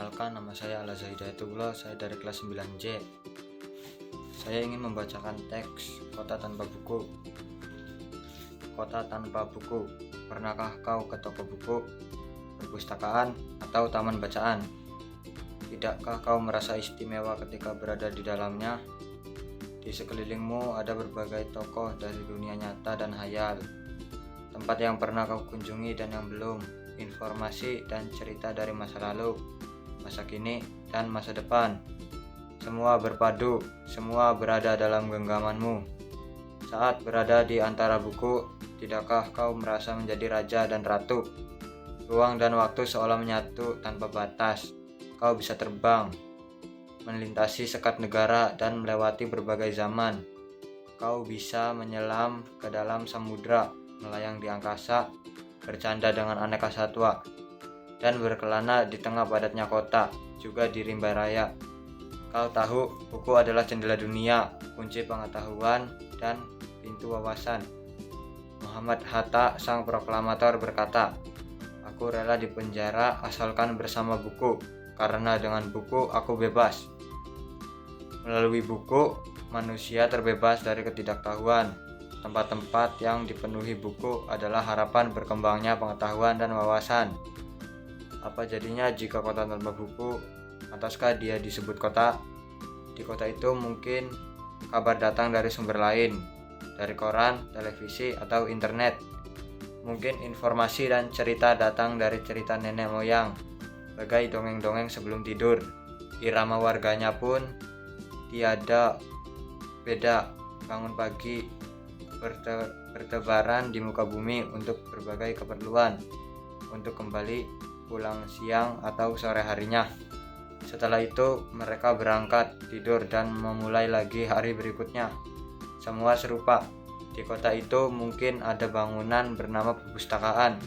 Perkenalkan, nama saya Al Hidayatullah, saya dari kelas 9C. Saya ingin membacakan teks Kota Tanpa Buku. Kota tanpa buku. Pernahkah kau ke toko buku, perpustakaan, atau taman bacaan? Tidakkah kau merasa istimewa ketika berada di dalamnya? Di sekelilingmu ada berbagai tokoh dari dunia nyata dan hayal, tempat yang pernah kau kunjungi dan yang belum, informasi dan cerita dari masa lalu, masa kini, dan masa depan. Semua berpadu, semua berada dalam genggamanmu. Saat berada di antara buku, tidakkah kau merasa menjadi raja dan ratu? Ruang dan waktu seolah menyatu tanpa batas. Kau bisa terbang, melintasi sekat negara dan melewati berbagai zaman. Kau bisa menyelam ke dalam samudra, melayang di angkasa, bercanda dengan aneka satwa, dan berkelana di tengah padatnya kota, juga di rimba raya. Kau tahu, buku adalah jendela dunia, kunci pengetahuan, dan pintu wawasan. Muhammad Hatta, sang proklamator, berkata, "Aku rela dipenjara asalkan bersama buku, karena dengan buku aku bebas." Melalui buku, manusia terbebas dari ketidaktahuan. Tempat-tempat yang dipenuhi buku adalah harapan berkembangnya pengetahuan dan wawasan. Apa jadinya jika kota tanpa buku? Pantaskah dia disebut kota? Di kota itu mungkin kabar datang dari sumber lain, dari koran, televisi, atau internet. Mungkin informasi dan cerita datang dari cerita nenek moyang, bagai dongeng-dongeng sebelum tidur. Irama warganya pun tiada beda, bangun pagi, bertebaran di muka bumi untuk berbagai keperluan, untuk kembali pulang siang atau sore harinya. Setelah itu mereka berangkat, tidur, dan memulai lagi hari berikutnya. Semua serupa. Di kota itu mungkin ada bangunan bernama perpustakaan.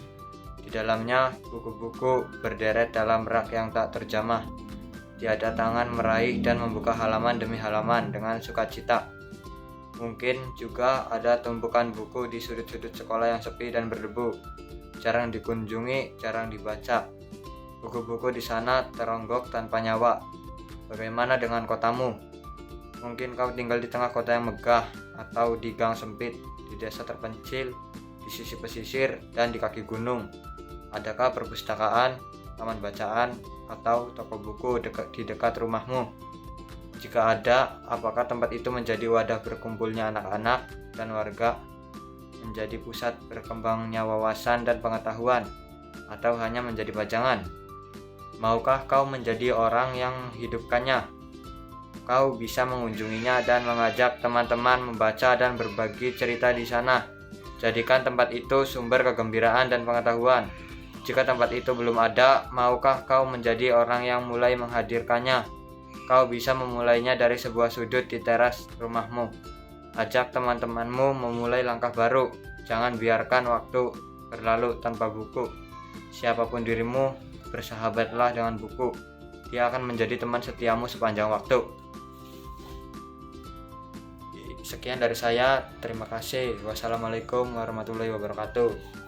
Di dalamnya buku-buku berderet dalam rak yang tak terjamah. Tiada tangan meraih dan membuka halaman demi halaman dengan sukacita. Mungkin juga ada tumpukan buku di sudut-sudut sekolah yang sepi dan berdebu, jarang dikunjungi, jarang dibaca. Buku-buku di sana teronggok tanpa nyawa. Bagaimana dengan kotamu? Mungkin kau tinggal di tengah kota yang megah, atau di gang sempit, di desa terpencil, di sisi pesisir, dan di kaki gunung. Adakah perpustakaan, taman bacaan, atau toko buku di dekat rumahmu? Jika ada, apakah tempat itu menjadi wadah berkumpulnya anak-anak dan warga, menjadi pusat berkembangnya wawasan dan pengetahuan, atau hanya menjadi pajangan? Maukah kau menjadi orang yang hidupkannya? Kau bisa mengunjunginya dan mengajak teman-teman membaca dan berbagi cerita di sana. Jadikan tempat itu sumber kegembiraan dan pengetahuan. Jika tempat itu belum ada, maukah kau menjadi orang yang mulai menghadirkannya? Kau bisa memulainya dari sebuah sudut di teras rumahmu. Ajak teman-temanmu memulai langkah baru. Jangan biarkan waktu berlalu tanpa buku. Siapapun dirimu, bersahabatlah dengan buku. Dia akan menjadi teman setiamu sepanjang waktu. Sekian dari saya. Terima kasih. Wassalamualaikum warahmatullahi wabarakatuh.